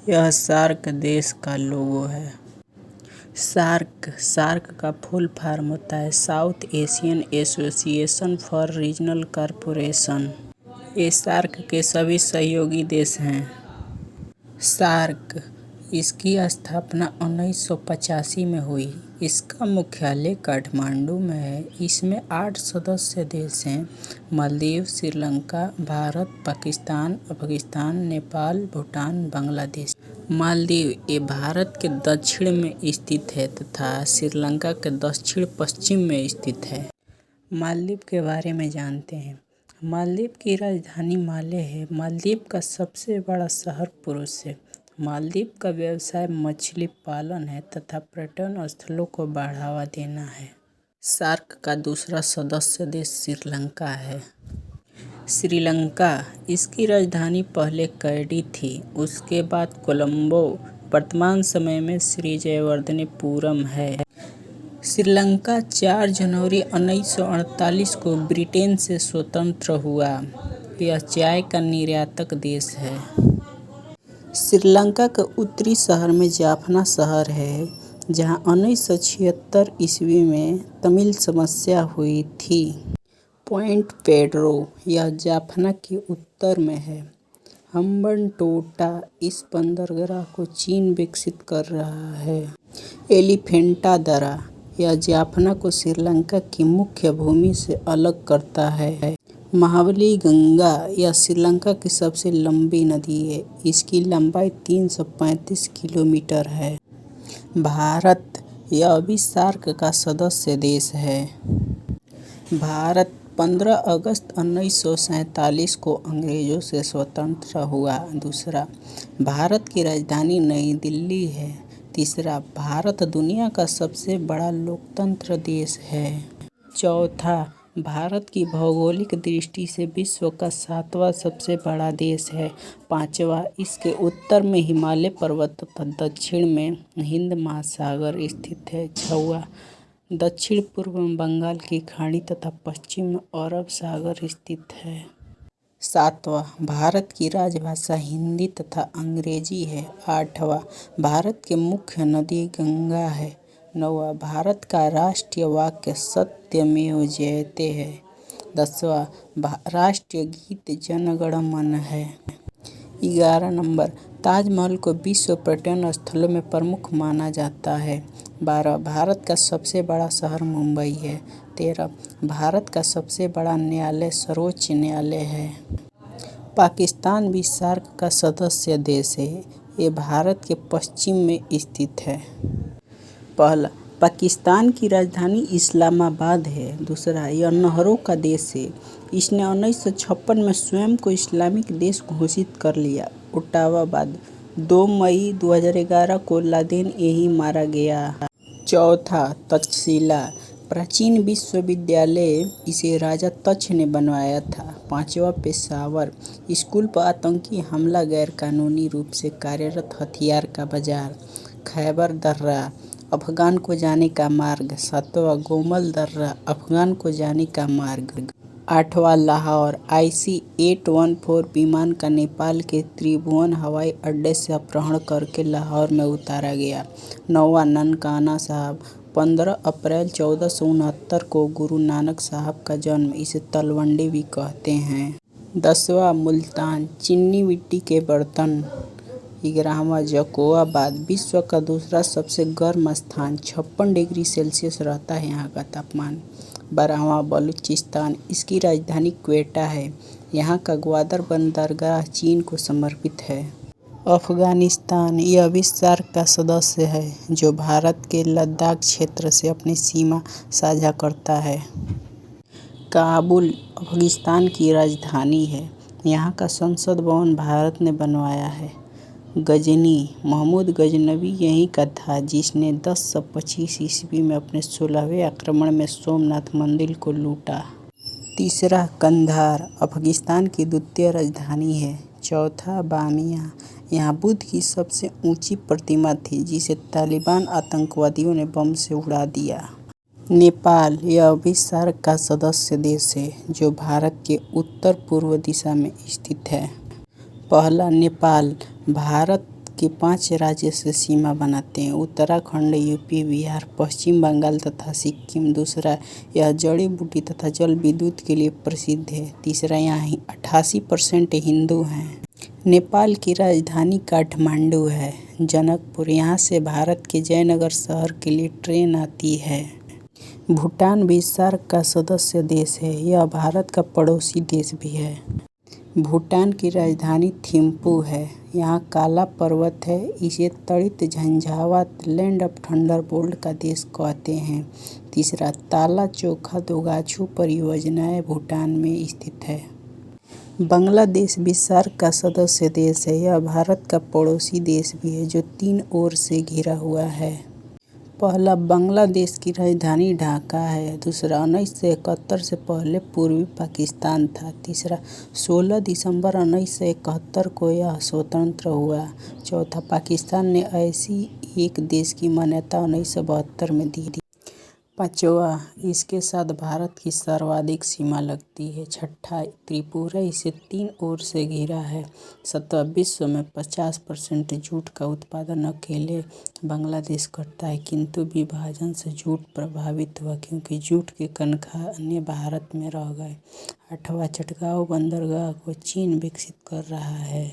यह सार्क देश का लोगो है। सार्क का फुल फॉर्म होता है south Asian association for regional corporation. ये सार्क के सभी सहयोगी देश हैं। सार्क इसकी स्थापना 1985 में हुई। इसका मुख्यालय काठमांडू में है। इसमें 8 सदस्य देश हैं: मालदीव, श्रीलंका, भारत, पाकिस्तान, अफगानिस्तान, नेपाल, भूटान, बांग्लादेश। मालदीव ये भारत के दक्षिण में स्थित है तथा श्रीलंका के दक्षिण पश्चिम में स्थित है। मालदीव के बारे में जानते हैं। मालदीव की राजधानी माले है। मालदीव का सबसे बड़ा शहर पुरुष है। मालदीव का व्यवसाय मछली पालन है तथा पर्यटन स्थलों को बढ़ावा देना है। सार्क का दूसरा सदस्य देश श्रीलंका है। श्रीलंका इसकी राजधानी पहले कैडी थी, उसके बाद कोलंबो, वर्तमान समय में श्री जयवर्धनेपुरम है। श्रीलंका 4 जनवरी 1948 को ब्रिटेन से स्वतंत्र हुआ। यह चाय का निर्यातक देश है। श्रीलंका के उत्तरी शहर में जाफना शहर है, जहां 1976 ईस्वी में तमिल समस्या हुई थी। पॉइंट पेड्रो यह जाफना के उत्तर में है। हम्बनटोटा इस बंदरगाह को चीन विकसित कर रहा है। एलिफेंटा दर्रा यह जाफना को श्रीलंका की मुख्य भूमि से अलग करता है। महाबली गंगा यह श्रीलंका की सबसे लंबी नदी है। इसकी लंबाई 335 किलोमीटर है। भारत यह भी सार्क का सदस्य देश है। भारत 15 अगस्त 1947 को अंग्रेजों से स्वतंत्र हुआ। दूसरा, भारत की राजधानी नई दिल्ली है। तीसरा, भारत दुनिया का सबसे बड़ा लोकतंत्र देश है। चौथा, भारत की भौगोलिक दृष्टि से विश्व का 7वां सबसे बड़ा देश है। पाँचवा, इसके उत्तर में हिमालय पर्वत तथा दक्षिण में हिंद महासागर स्थित है। छठवां, दक्षिण पूर्व में बंगाल की खाड़ी तथा पश्चिम में अरब सागर स्थित है। सातवां, भारत की राजभाषा हिंदी तथा अंग्रेजी है। आठवां, भारत की मुख्य नदी गंगा है। नौवां, भारत का राष्ट्रीय वाक्य सत्यमेव जयते है। 10वां, राष्ट्रीय गीत जन गण मन है। 11 नंबर, ताजमहल को विश्व पर्यटन स्थलों में प्रमुख माना जाता है। 12, भारत का सबसे बड़ा शहर मुंबई है। 13, भारत का सबसे बड़ा न्यायालय सर्वोच्च न्यायालय है। पाकिस्तान भी सार्क का सदस्य देश है। ये भारत के पश्चिम में स्थित है। पहला, पाकिस्तान की राजधानी इस्लामाबाद है। दूसरा, यह नहरों का देश है। इसने 1956 में स्वयं को इस्लामिक देश घोषित कर लिया। ओटावा बाद 2 मई 2011 को लादेन यहीं मारा गया। चौथा, तक्षशिला प्राचीन विश्वविद्यालय इसे राजा तक्ष ने बनवाया था। पांचवा, पेशावर स्कूल पर आतंकी हमला, गैरकानूनी रूप से कार्यरत हथियार का बाजार। खैबर दर्रा अफगान को जाने का मार्ग। सातवां, गोमल दर्रा अफगान को जाने का मार्ग। आठवां, लाहौर IC-814 विमान का नेपाल के त्रिभुवन हवाई अड्डे से अपहरण करके लाहौर में उतारा गया। नौवां, ननकाना साहब 15 अप्रैल 1469 को गुरु नानक साहब का जन्म, इसे तलवंडी भी कहते हैं। 10वां, मुल्तान चीनी मिट्टी के बर्तन। 11वां, जकोआबाद विश्व का दूसरा सबसे गर्म स्थान, 56 डिग्री सेल्सियस रहता है यहाँ का तापमान। 12वां, बलूचिस्तान इसकी राजधानी क्वेटा है। यहाँ का ग्वादर बंदरगाह चीन को समर्पित है। अफगानिस्तान यह भी सार्क का सदस्य है, जो भारत के लद्दाख क्षेत्र से अपनी सीमा साझा करता है। काबुल अफगानिस्तान की राजधानी है। यहाँ का संसद भवन भारत ने बनवाया है। गजनी महमूद गजनवी यहीं का था, जिसने 1025 ईस्वी में अपने 16वें आक्रमण में सोमनाथ मंदिर को लूटा। तीसरा, कंधार अफगानिस्तान की द्वितीय राजधानी है। चौथा, बामियां यहाँ बुद्ध की सबसे ऊंची प्रतिमा थी, जिसे तालिबान आतंकवादियों ने बम से उड़ा दिया। नेपाल यह भी सार्क का सदस्य देश है, जो भारत के उत्तर पूर्व दिशा में स्थित है। पहला, नेपाल भारत के 5 राज्य से सीमा बनाते हैं: उत्तराखंड, यूपी, बिहार, पश्चिम बंगाल तथा सिक्किम। दूसरा, यह जड़ी बूटी तथा जल विद्युत के लिए प्रसिद्ध है। तीसरा, यहाँ 88% हिंदू हैं। नेपाल की राजधानी काठमांडू है। जनकपुर, यहाँ से भारत के जयनगर शहर के लिए ट्रेन आती है। भूटान भी सार्क का सदस्य देश है। यह भारत का पड़ोसी देश भी है। भूटान की राजधानी थिम्पू है। यहाँ काला पर्वत है। इसे तड़ित झंझावात लैंड ऑफ थंडरबोल्ट का देश कहते हैं। तीसरा, ताला चोखा दोगाछू परियोजनाएं भूटान में स्थित है। बांग्लादेश भी सार्क का सदस्य देश है। यह भारत का पड़ोसी देश भी है जो 3 ओर से घिरा हुआ है। पहला, बांग्लादेश की राजधानी ढाका है। दूसरा, 1971 से पहले पूर्वी पाकिस्तान था। तीसरा, 16 दिसंबर 1971 को यह स्वतंत्र हुआ। चौथा, पाकिस्तान ने ऐसी एक देश की मान्यता 1972 में दी। पाँचवा, इसके साथ भारत की सर्वाधिक सीमा लगती है। छठा, त्रिपुरा इसे 3 ओर से घिरा है। सातवां, विश्व में 50% जूट का उत्पादन अकेले बांग्लादेश करता है, किंतु विभाजन से जूट प्रभावित हुआ क्योंकि जूट के कारखाने भारत में रह गए। आठवां, चटगांव बंदरगाह को चीन विकसित कर रहा है।